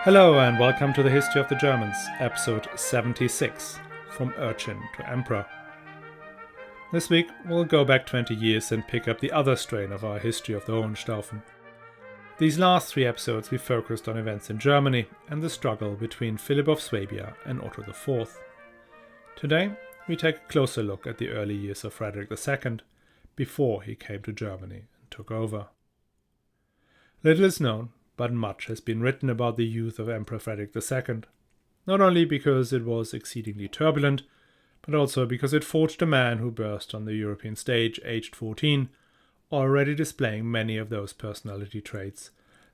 Hello and welcome to the History of the Germans, episode 76, From Urchin to Emperor. This week we'll go back 20 years and pick up the other strain of our history of the Hohenstaufen. These last 3 episodes we focused on events in Germany and the struggle between Philipp of Swabia and Otto IV. Today we take a closer look at the early years of Frederick II, before he came to Germany and took over. Little is known, but much has been written about the youth of Emperor Frederick II, not only because it was exceedingly turbulent, but also because it forged a man who burst on the European stage aged 14, already displaying many of those personality traits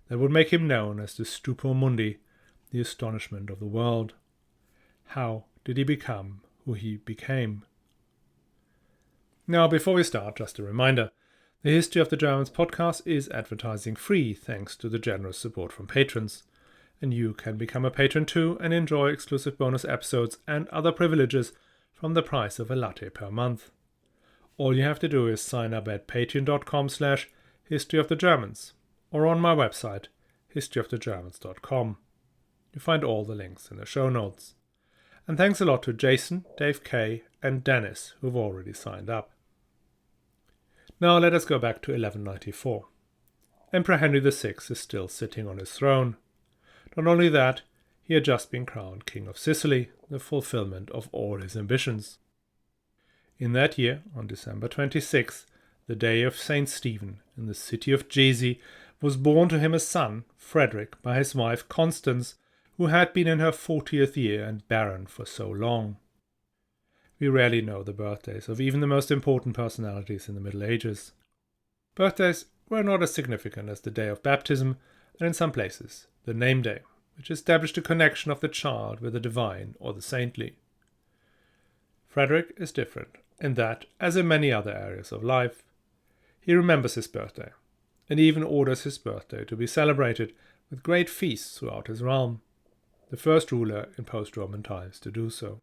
that would make him known as the Stupor Mundi, the astonishment of the world. How did he become who he became? Now, before we start, just a reminder. The History of the Germans podcast is advertising free thanks to the generous support from patrons. And you can become a patron too and enjoy exclusive bonus episodes and other privileges from the price of a latte per month. All you have to do is sign up at patreon.com/historyofthegermans or on my website historyofthegermans.com. You find all the links in the show notes. And thanks a lot to Jason, Dave K and Dennis who've already signed up. Now let us go back to 1194. Emperor Henry VI is still sitting on his throne. Not only that, he had just been crowned King of Sicily, the fulfillment of all his ambitions. In that year, on December 26th, the day of St. Stephen, in the city of Jesi, was born to him a son, Frederick, by his wife Constance, who had been in her 40th year and barren for so long. We rarely know the birthdays of even the most important personalities in the Middle Ages. Birthdays were not as significant as the day of baptism, and in some places, the name day, which established a connection of the child with the divine or the saintly. Frederick is different in that, as in many other areas of life, he remembers his birthday, and even orders his birthday to be celebrated with great feasts throughout his realm, the first ruler in post-Roman times to do so.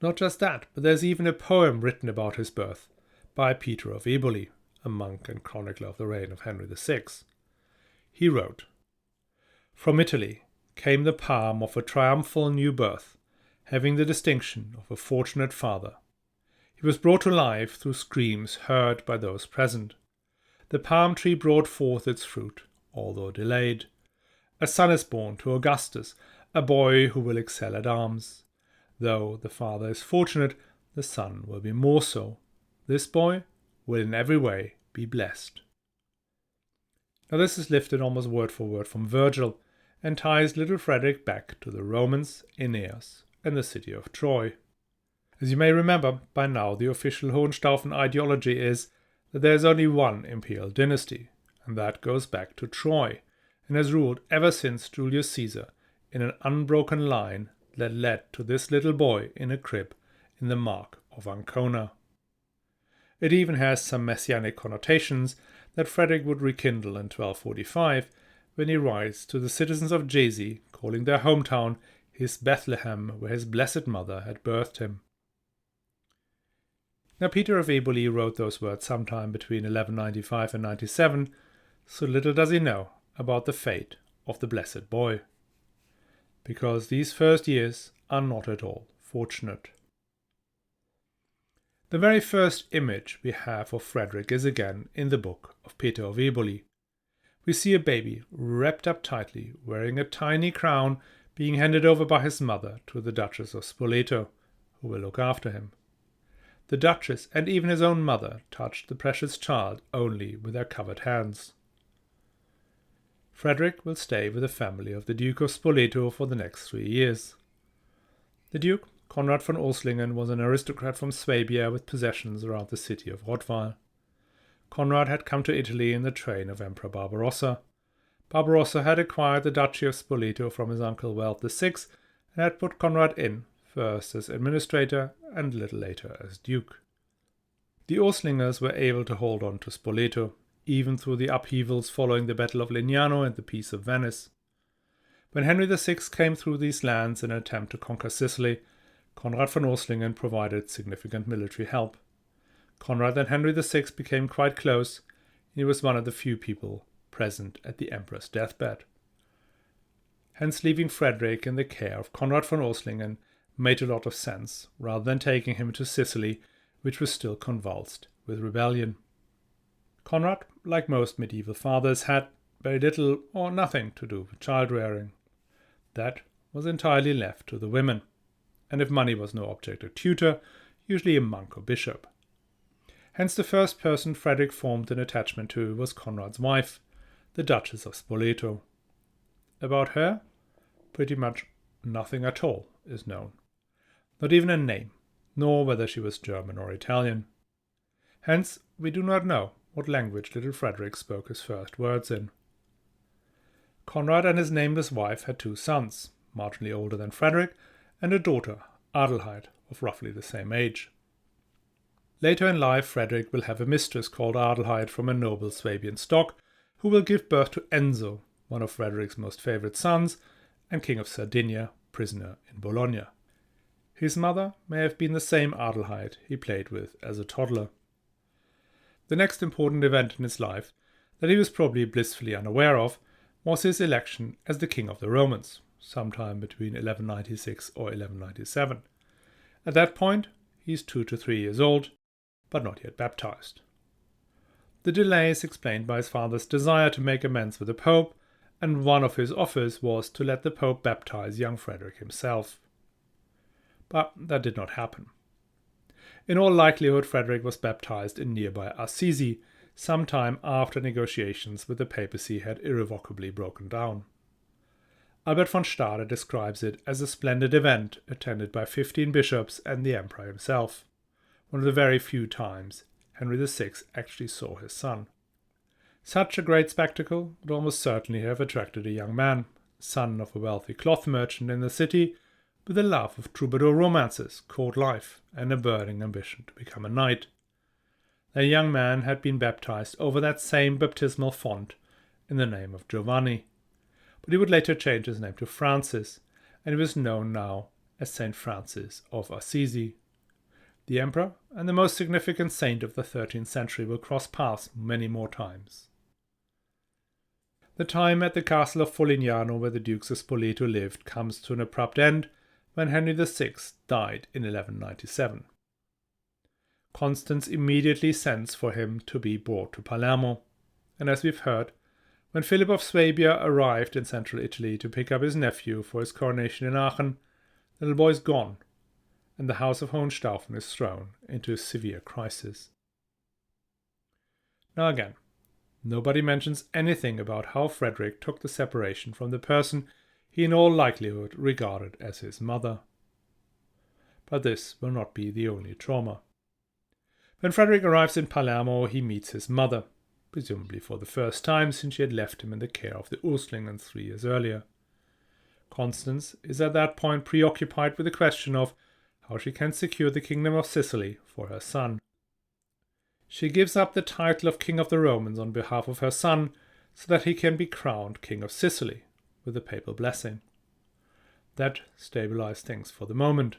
Not just that, but there's even a poem written about his birth by Peter of Eboli, a monk and chronicler of the reign of Henry VI. He wrote, "From Italy came the palm of a triumphal new birth, having the distinction of a fortunate father. He was brought to life through screams heard by those present. The palm tree brought forth its fruit, although delayed. A son is born to Augustus, a boy who will excel at arms. Though the father is fortunate, the son will be more so. This boy will in every way be blessed." Now this is lifted almost word for word from Virgil and ties little Frederick back to the Romans, Aeneas, and the city of Troy. As you may remember, by now the official Hohenstaufen ideology is that there is only one imperial dynasty, and that goes back to Troy, and has ruled ever since Julius Caesar in an unbroken line that led to this little boy in a crib in the Mark of Ancona. It even has some messianic connotations that Frederick would rekindle in 1245 when he writes to the citizens of Jesi, calling their hometown his Bethlehem, where his blessed mother had birthed him. Now Peter of Eboli wrote those words sometime between 1195 and 97, so little does he know about the fate of the blessed boy. Because these first years are not at all fortunate. The very first image we have of Frederick is again in the book of Peter of Eboli. We see a baby wrapped up tightly, wearing a tiny crown, being handed over by his mother to the Duchess of Spoleto, who will look after him. The Duchess and even his own mother touched the precious child only with their covered hands. Frederick will stay with the family of the Duke of Spoleto for the next 3 years. The Duke, Konrad von Urslingen, was an aristocrat from Swabia with possessions around the city of Rottweil. Konrad had come to Italy in the train of Emperor Barbarossa. Barbarossa had acquired the Duchy of Spoleto from his uncle Welf VI and had put Konrad in, first as administrator and a little later as duke. The Urslingers were able to hold on to Spoleto, even through the upheavals following the Battle of Legnano and the Peace of Venice. When Henry VI came through these lands in an attempt to conquer Sicily, Konrad von Urslingen provided significant military help. Konrad and Henry VI became quite close, and he was one of the few people present at the emperor's deathbed. Hence leaving Frederick in the care of Conrad von Oslingen made a lot of sense, rather than taking him to Sicily, which was still convulsed with rebellion. Conrad, like most medieval fathers, had very little or nothing to do with child-rearing. That was entirely left to the women, and if money was no object, a tutor, usually a monk or bishop. Hence the first person Frederick formed an attachment to was Conrad's wife, the Duchess of Spoleto. About her, pretty much nothing at all is known. Not even a name, nor whether she was German or Italian. Hence, we do not know what language little Frederick spoke his first words in. Conrad and his nameless wife had 2 sons, marginally older than Frederick, and a daughter, Adelheid, of roughly the same age. Later in life, Frederick will have a mistress called Adelheid from a noble Swabian stock, who will give birth to Enzo, one of Frederick's most favourite sons, and King of Sardinia, prisoner in Bologna. His mother may have been the same Adelheid he played with as a toddler. The next important event in his life, that he was probably blissfully unaware of, was his election as the King of the Romans, sometime between 1196 or 1197. At that point, he is 2 to 3 years old, but not yet baptized. The delay is explained by his father's desire to make amends with the Pope, and one of his offers was to let the Pope baptize young Frederick himself. But that did not happen. In all likelihood, Frederick was baptized in nearby Assisi, some time after negotiations with the papacy had irrevocably broken down. Albert von Stade describes it as a splendid event attended by 15 bishops and the emperor himself, one of the very few times Henry VI actually saw his son. Such a great spectacle would almost certainly have attracted a young man, son of a wealthy cloth merchant in the city, with a love of troubadour romances, court life, and a burning ambition to become a knight. The young man had been baptized over that same baptismal font in the name of Giovanni, but he would later change his name to Francis, and he was known now as Saint Francis of Assisi. The emperor and the most significant saint of the 13th century will cross paths many more times. The time at the castle of Folignano, where the Dukes of Spoleto lived, comes to an abrupt end when Henry VI died in 1197. Constance immediately sends for him to be brought to Palermo, and as we've heard, when Philip of Swabia arrived in central Italy to pick up his nephew for his coronation in Aachen, the little boy is gone, and the house of Hohenstaufen is thrown into a severe crisis. Now again, nobody mentions anything about how Frederick took the separation from the person he in all likelihood regarded as his mother. But this will not be the only trauma. When Frederick arrives in Palermo, he meets his mother, presumably for the first time since she had left him in the care of the Urchlingen 3 years earlier. Constance is at that point preoccupied with the question of how she can secure the kingdom of Sicily for her son. She gives up the title of King of the Romans on behalf of her son so that he can be crowned King of Sicily with a papal blessing. That stabilized things for the moment.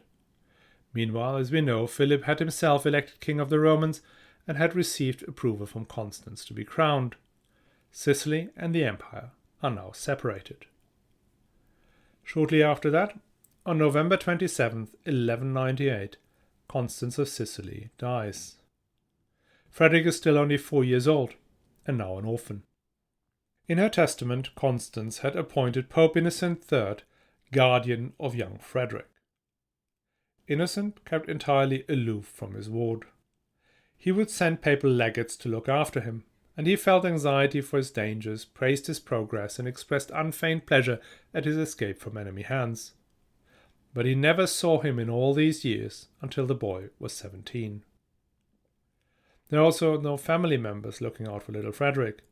Meanwhile, as we know, Philip had himself elected King of the Romans and had received approval from Constance to be crowned. Sicily and the empire are now separated. Shortly after that, on November 27, 1198, Constance of Sicily dies. Frederick is still only 4 years old, and now an orphan. In her testament, Constance had appointed Pope Innocent III guardian of young Frederick. Innocent kept entirely aloof from his ward. He would send papal legates to look after him, and he felt anxiety for his dangers, praised his progress, and expressed unfeigned pleasure at his escape from enemy hands. But he never saw him in all these years until the boy was 17. There are also no family members looking out for little Frederick.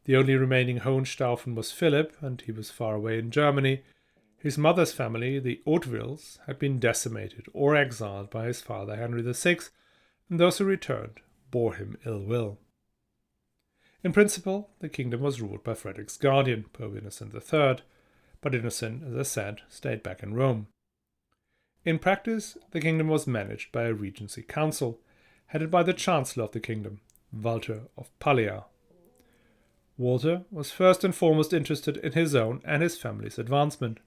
The only remaining Hohenstaufen was Philip, and he was far away in Germany. His mother's family, the Hautevilles, had been decimated or exiled by his father Henry VI, and those who returned bore him ill will. In principle, the kingdom was ruled by Frederick's guardian, Pope Innocent III, but Innocent, as I said, stayed back in Rome. In practice, the kingdom was managed by a regency council, headed by the chancellor of the kingdom, Walter of Palea. Walter was first and foremost interested in his own and his family's advancement.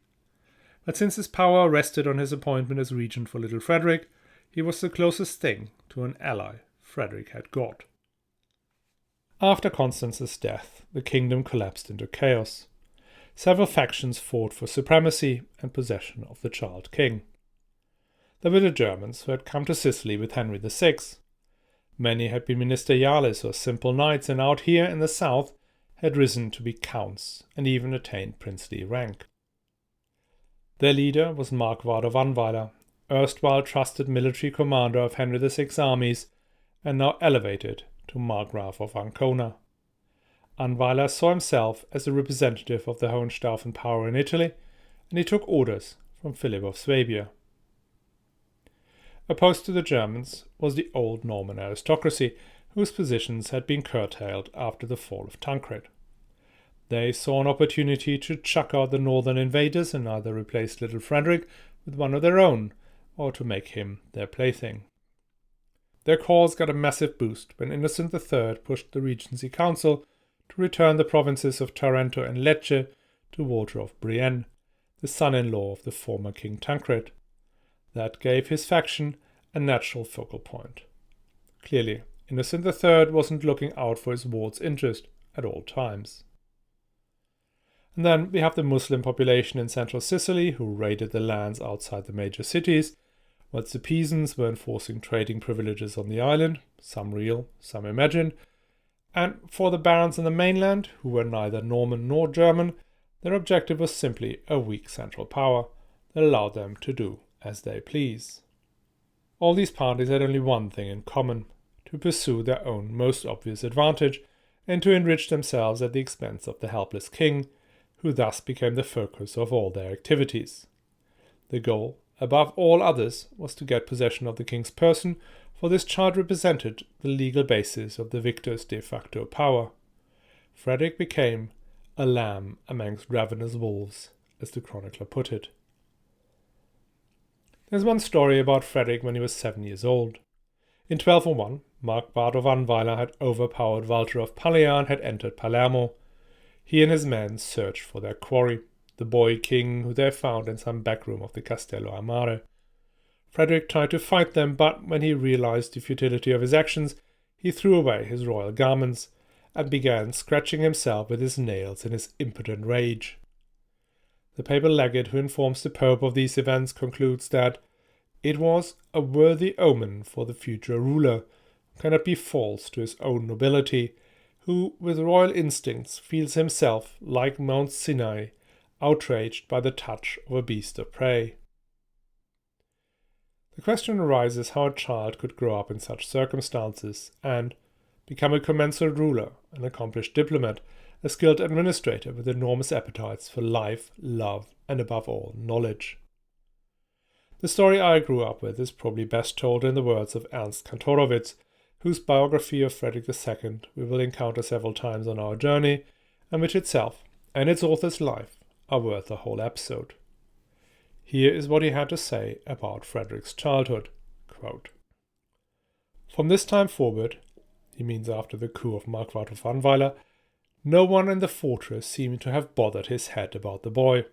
But since his power rested on his appointment as regent for little Frederick, he was the closest thing to an ally Frederick had got. After Constance's death, the kingdom collapsed into chaos. Several factions fought for supremacy and possession of the child king. There were the Germans, who had come to Sicily with Henry VI. Many had been ministeriales or simple knights, and out here in the south had risen to be counts and even attained princely rank. Their leader was Marquard of Annweiler, erstwhile trusted military commander of Henry VI's armies, and now elevated to Margrave of Ancona. Annweiler saw himself as a representative of the Hohenstaufen power in Italy, and he took orders from Philipp of Swabia. Opposed to the Germans was the old Norman aristocracy, whose positions had been curtailed after the fall of Tancred. They saw an opportunity to chuck out the northern invaders and either replace little Frederick with one of their own, or to make him their plaything. Their cause got a massive boost when Innocent III pushed the Regency Council to return the provinces of Taranto and Lecce to Walter of Brienne, the son-in-law of the former King Tancred. That gave his faction a natural focal point. Clearly, Innocent III wasn't looking out for his ward's interest at all times. And then we have the Muslim population in central Sicily who raided the lands outside the major cities, whilst the Pisans were enforcing trading privileges on the island, some real, some imagined, and for the barons in the mainland, who were neither Norman nor German, their objective was simply a weak central power that allowed them to do as they please. All these parties had only one thing in common: to pursue their own most obvious advantage and to enrich themselves at the expense of the helpless king, who thus became the focus of all their activities. The goal, above all others, was to get possession of the king's person, for this child represented the legal basis of the victor's de facto power. Frederick became a lamb amongst ravenous wolves, as the chronicler put it. There's one story about Frederick when he was 7 years old. In 1201, Marquard of Annweiler had overpowered Walter of Paleia and had entered Palermo. He and his men searched for their quarry, the boy king who they found in some back room of the Castello a Mare. Frederick tried to fight them, but when he realized the futility of his actions, he threw away his royal garments and began scratching himself with his nails in his impotent rage. The papal legate who informs the Pope of these events concludes that it was a worthy omen for the future ruler, who cannot be false to his own nobility, who, with royal instincts, feels himself, like Mount Sinai, outraged by the touch of a beast of prey. The question arises how a child could grow up in such circumstances and become a commensurate ruler, an accomplished diplomat, a skilled administrator with enormous appetites for life, love, and above all, knowledge. The story I grew up with is probably best told in the words of Ernst Kantorowicz, whose biography of Frederick II we will encounter several times on our journey, and which itself and its author's life are worth a whole episode. Here is what he had to say about Frederick's childhood. Quote, "From this time forward," he means after the coup of Marquard of Annweiler, "no one in the fortress seemed to have bothered his head about the boy.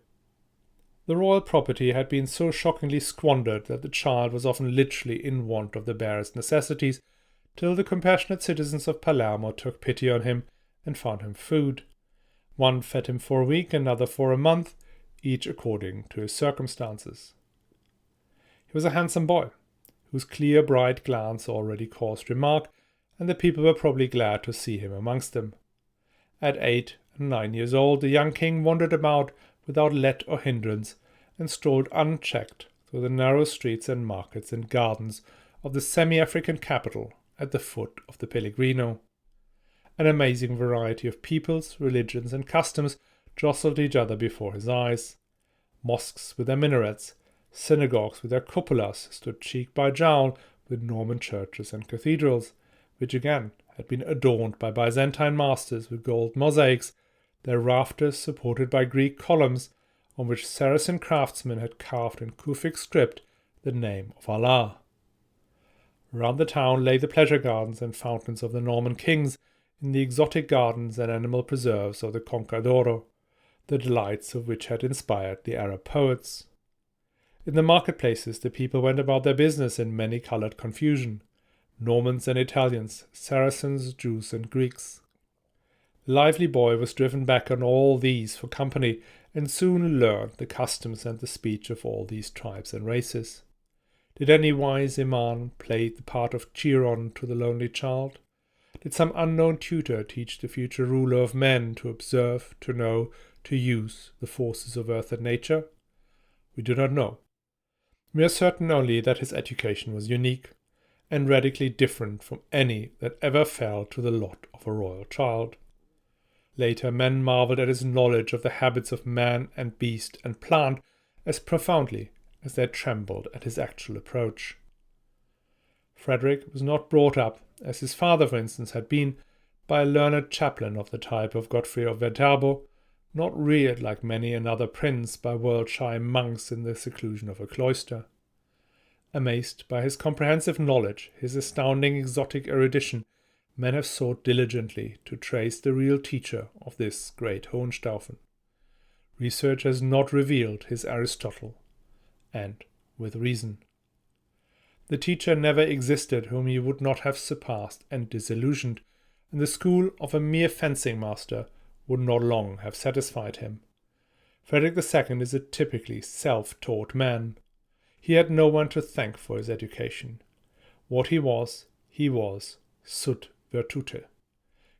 The royal property had been so shockingly squandered that the child was often literally in want of the barest necessities, till the compassionate citizens of Palermo took pity on him and found him food. One fed him for a week, another for a month, each according to his circumstances. He was a handsome boy, whose clear, bright glance already caused remark, and the people were probably glad to see him amongst them. At 8 and 9 years old, the young king wandered about without let or hindrance, and strolled unchecked through the narrow streets and markets and gardens of the semi-African capital at the foot of the Pellegrino. An amazing variety of peoples, religions, and customs jostled each other before his eyes. Mosques with their minarets, synagogues with their cupolas stood cheek by jowl with Norman churches and cathedrals, which again had been adorned by Byzantine masters with gold mosaics, their rafters supported by Greek columns on which Saracen craftsmen had carved in Kufic script the name of Allah. Round the town lay the pleasure gardens and fountains of the Norman kings, in the exotic gardens and animal preserves of the Conca d'Oro, the delights of which had inspired the Arab poets. In the marketplaces the people went about their business in many-coloured confusion, Normans and Italians, Saracens, Jews and Greeks. The lively boy was driven back on all these for company, and soon learned the customs and the speech of all these tribes and races. Did any wise imam play the part of Chiron to the lonely child? Did some unknown tutor teach the future ruler of men to observe, to know, to use the forces of earth and nature? We do not know. We are certain only that his education was unique, and radically different from any that ever fell to the lot of a royal child. Later men marveled at his knowledge of the habits of man and beast and plant as profoundly as they trembled at his actual approach. Frederick was not brought up, as his father for instance had been, by a learned chaplain of the type of Godfrey of Viterbo, not reared like many another prince by world-shy monks in the seclusion of a cloister. Amazed by his comprehensive knowledge, his astounding exotic erudition, men have sought diligently to trace the real teacher of this great Hohenstaufen. Research has not revealed his Aristotle, and with reason. The teacher never existed whom he would not have surpassed and disillusioned, and the school of a mere fencing master would not long have satisfied him. Frederick II is a typically self-taught man. He had no one to thank for his education. What he was sut virtute.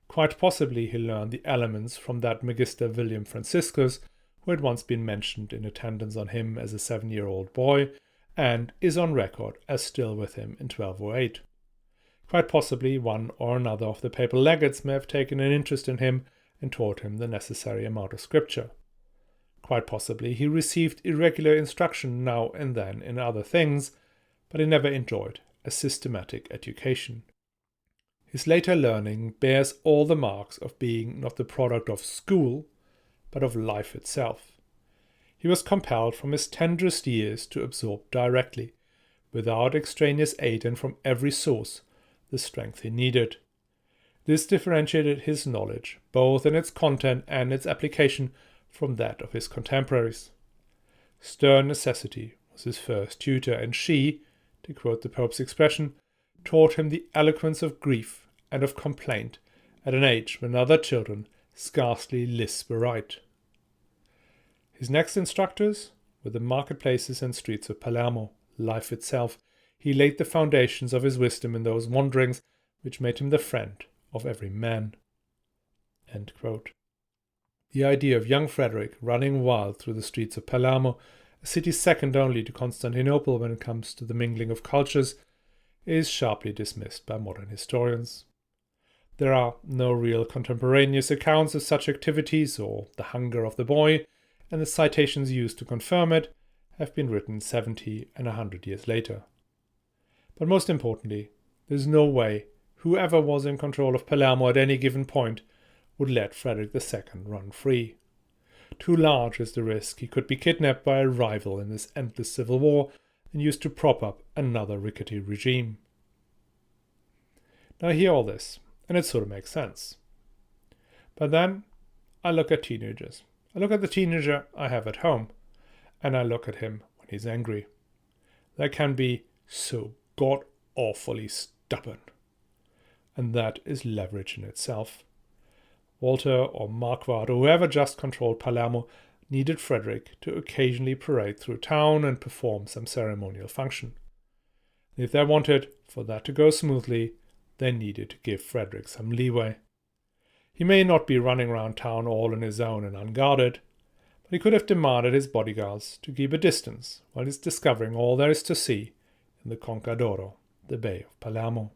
Quite possibly he learned the elements from that Magister William Franciscus, who had once been mentioned in attendance on him as a 7-year-old boy, and is on record as still with him in 1208. Quite possibly one or another of the papal legates may have taken an interest in him and taught him the necessary amount of scripture. Quite possibly he received irregular instruction now and then in other things, but he never enjoyed a systematic education. His later learning bears all the marks of being not the product of school, but of life itself. He was compelled from his tenderest years to absorb directly, without extraneous aid and from every source, the strength he needed. This differentiated his knowledge, both in its content and its application, from that of his contemporaries. Stern necessity was his first tutor, and she, to quote the Pope's expression, taught him the eloquence of grief and of complaint at an age when other children scarcely lisp aright. His next instructors were the marketplaces and streets of Palermo, life itself. He laid the foundations of his wisdom in those wanderings which made him the friend of every man. End quote. The idea of young Frederick running wild through the streets of Palermo, a city second only to Constantinople when it comes to the mingling of cultures, is sharply dismissed by modern historians. There are no real contemporaneous accounts of such activities or the hunger of the boy, and the citations used to confirm it have been written 70 and 100 years later. But most importantly, there is no way whoever was in control of Palermo at any given point would let Frederick II run free. Too large is the risk he could be kidnapped by a rival in this endless civil war and used to prop up another rickety regime. Now I hear all this, and it sort of makes sense. But then I look at teenagers. I look at the teenager I have at home, and I look at him when he's angry. They can be so god-awfully stubborn. And that is leverage in itself. Walter or Marquardt or whoever just controlled Palermo needed Frederick to occasionally parade through town and perform some ceremonial function. And if they wanted for that to go smoothly, they needed to give Frederick some leeway. He may not be running around town all on his own and unguarded, but he could have demanded his bodyguards to keep a distance while he's discovering all there is to see in the Conca d'Oro, the Bay of Palermo.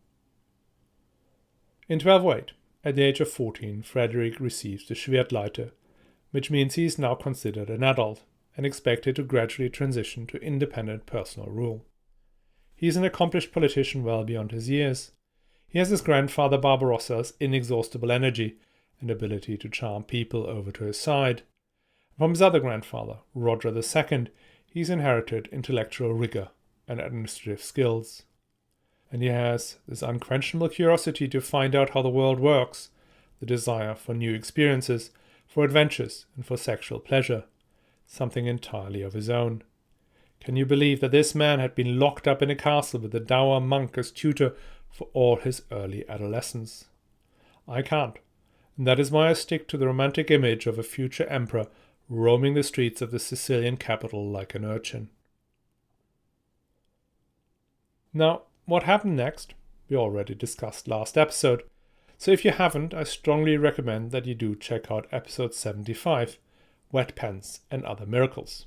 In 1208, at the age of 14, Frederick receives the Schwertleiter, which means he is now considered an adult and expected to gradually transition to independent personal rule. He is an accomplished politician well beyond his years. He has his grandfather Barbarossa's inexhaustible energy and ability to charm people over to his side. From his other grandfather, Roger II, he's inherited intellectual rigor and administrative skills. And he has this unquenchable curiosity to find out how the world works, the desire for new experiences, for adventures, and for sexual pleasure, something entirely of his own. Can you believe that this man had been locked up in a castle with a dour monk as tutor for all his early adolescence? I can't, and that is why I stick to the romantic image of a future emperor roaming the streets of the Sicilian capital like an urchin. Now, what happened next? We already discussed last episode, so if you haven't, I strongly recommend that you do check out episode 75, Wet Pants and Other Miracles.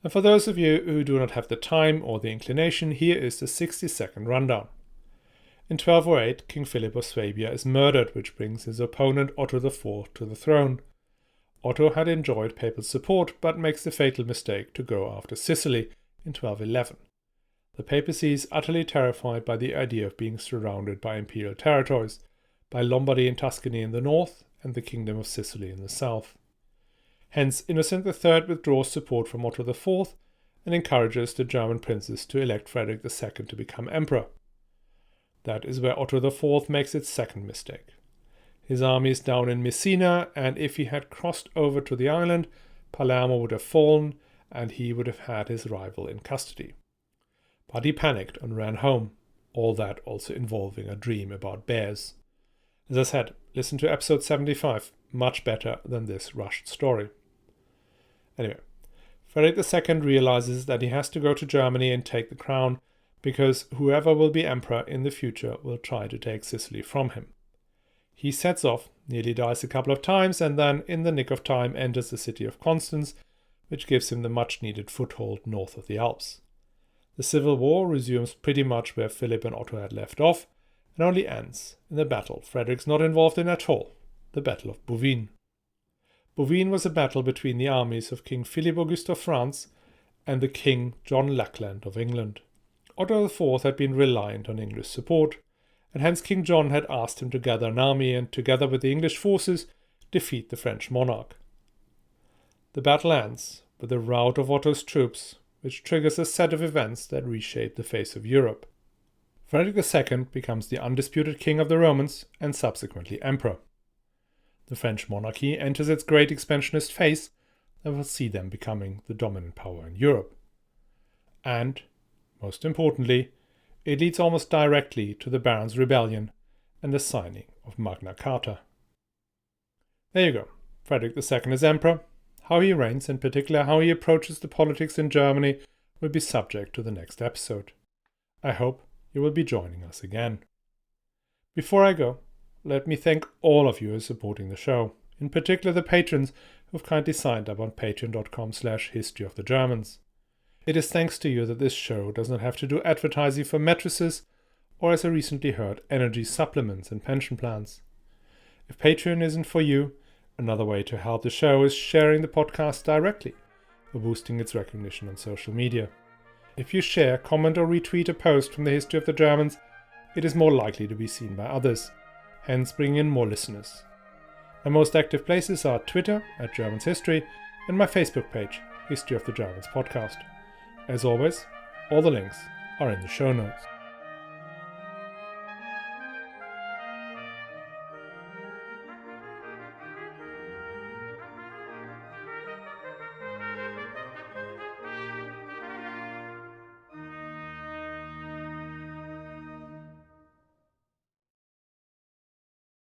And for those of you who do not have the time or the inclination, here is the 60-second rundown. In 1208, King Philip of Swabia is murdered, which brings his opponent Otto IV to the throne. Otto had enjoyed papal support, but makes the fatal mistake to go after Sicily in 1211. The papacy is utterly terrified by the idea of being surrounded by imperial territories, by Lombardy and Tuscany in the north and the Kingdom of Sicily in the south. Hence, Innocent III withdraws support from Otto IV and encourages the German princes to elect Frederick II to become emperor. That is where Otto IV makes its second mistake. His army is down in Messina, and if he had crossed over to the island, Palermo would have fallen, and he would have had his rival in custody. But he panicked and ran home, all that also involving a dream about bears. As I said, listen to episode 75, much better than this rushed story. Anyway, Frederick II realizes that he has to go to Germany and take the crown, because whoever will be emperor in the future will try to take Sicily from him. He sets off, nearly dies a couple of times, and then, in the nick of time, enters the city of Constance, which gives him the much-needed foothold north of the Alps. The civil war resumes pretty much where Philip and Otto had left off, and only ends in the battle Frederick's not involved in at all, the Battle of Bouvines. Bouvines was a battle between the armies of King Philip Auguste of France and the King John Lackland of England. Otto IV had been reliant on English support, and hence King John had asked him to gather an army and, together with the English forces, defeat the French monarch. The battle ends with the rout of Otto's troops, which triggers a set of events that reshape the face of Europe. Frederick II becomes the undisputed king of the Romans and subsequently emperor. The French monarchy enters its great expansionist phase that will see them becoming the dominant power in Europe. And, most importantly, it leads almost directly to the Barons' Rebellion and the signing of Magna Carta. There you go. Frederick II is emperor. How he reigns, in particular how he approaches the politics in Germany, will be subject to the next episode. I hope you will be joining us again. Before I go, let me thank all of you who are supporting the show, in particular the patrons who have kindly signed up on patreon.com/historyofthegermans. It is thanks to you that this show does not have to do advertising for mattresses or, as I recently heard, energy supplements and pension plans. If Patreon isn't for you, another way to help the show is sharing the podcast directly or boosting its recognition on social media. If you share, comment or retweet a post from the History of the Germans, it is more likely to be seen by others, hence bringing in more listeners. My most active places are Twitter @GermansHistory and my Facebook page, History of the Germans Podcast. As always, all the links are in the show notes.